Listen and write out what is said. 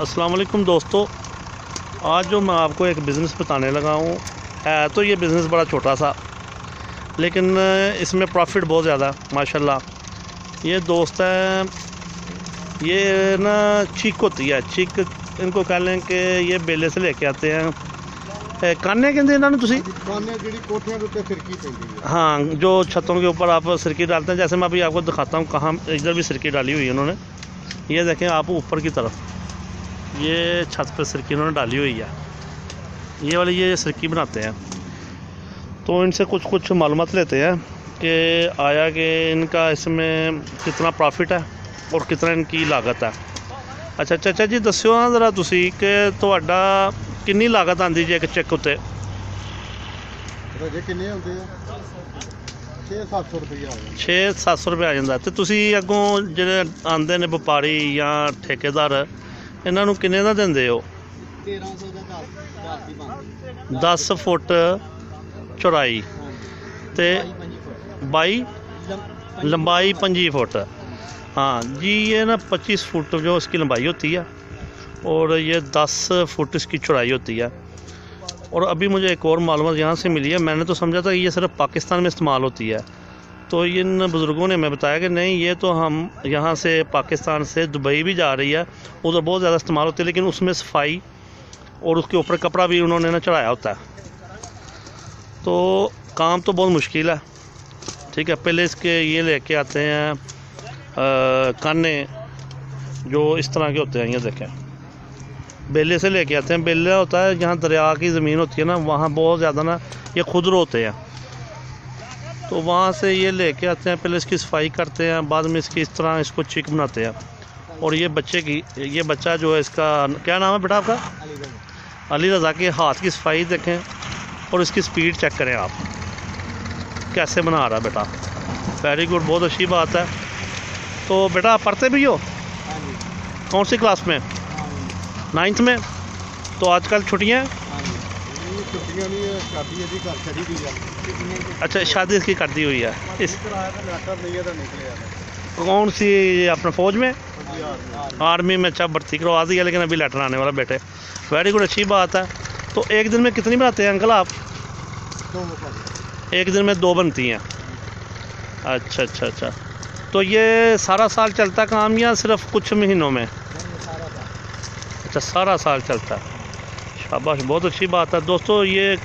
अस्सलाम वालेकुम दोस्तों, आज जो मैं आपको एक बिज़नेस बताने लगा हूँ है तो ये बिज़नेस बड़ा छोटा सा, लेकिन इसमें प्रॉफिट बहुत ज़्यादा माशाल्लाह। ये दोस्त है, ये ना चीक होती है, चीक इनको कह लें कि ये बेले से लेके आते हैं। काने कहते इन्होंने तुसी हाँ, जो छतों के ऊपर आप सिरकी डालते हैं। जैसे मैं अभी आपको दिखाता हूँ कहाँ, इधर भी सिरकी डाली हुई है उन्होंने। ये देखें आप ऊपर की तरफ, ये छत पे सिरकी उन्होंने डाली हुई है। ये वाली ये सिरकी बनाते हैं। तो इनसे कुछ मालूमात लेते हैं कि आया कि इनका इसमें कितना प्रॉफिट है और कितना इनकी लागत है। अच्छा चाचा जी दस्यो ना ज़रा तुसी कि तुहाडा कितनी लागत आती जी एक चेक उत्ते? 600-700 रुपये आ जाता। तो तुसी अगों जिहड़े आंदे ने व्यापारी या ठेकेदार इन्हां नूं किन्ने दा दिंदे हो? 10 फुट चौड़ाई ते 22 लंबाई 25 फुट। हाँ जी, ये ना 25 फुट जो इसकी लंबाई होती है और ये 10 फुट इसकी चौड़ाई होती है। और अभी मुझे एक और मालूमात यहाँ से मिली है, मैंने तो समझा था कि ये सिर्फ पाकिस्तान में इस्तेमाल होती है। तो इन बुज़ुर्गों ने मैं बताया कि नहीं, ये तो हम यहाँ से पाकिस्तान से दुबई भी जा रही है, उधर बहुत ज़्यादा इस्तेमाल होती है, लेकिन उसमें सफाई और उसके ऊपर कपड़ा भी उन्होंने ना चढ़ाया होता है। तो काम तो बहुत मुश्किल है, ठीक है। पहले इसके ये लेके आते हैं काने जो इस तरह के होते हैं, ये देखें बेले से लेके आते हैं। बेला होता है जहाँ दरिया की ज़मीन होती है ना, वहाँ बहुत ज़्यादा ना ये खुदर होते हैं। तो वहाँ से ये लेके आते हैं, पहले इसकी सफाई करते हैं, बाद में इसकी इस तरह इसको चिक बनाते हैं। और ये बच्चा जो है, इसका क्या नाम है बेटा आपका? अली रज़ा के हाथ की सफाई देखें और इसकी स्पीड चेक करें आप, कैसे बना रहा है बेटा। वेरी गुड, बहुत अच्छी बात है। तो बेटा आप पढ़ते भी हो? कौन सी क्लास में? 9th में। तो आजकल छुट्टियाँ? अच्छा, शादी इसकी कर दी हुई है। इस कौन सी अपना फ़ौज में? आर्मी में। अच्छा, भर्ती करवा दी है, लेकिन अभी लेटर आने वाला बेटे। वेरी गुड, अच्छी बात है। तो एक दिन में कितनी बनाते हैं अंकल आप? एक दिन में 2 बनती हैं। अच्छा। तो ये सारा साल चलता काम या सिर्फ कुछ महीनों में? अच्छा, सारा साल चलता है। शाबाश, बहुत अच्छी बात है दोस्तों। ये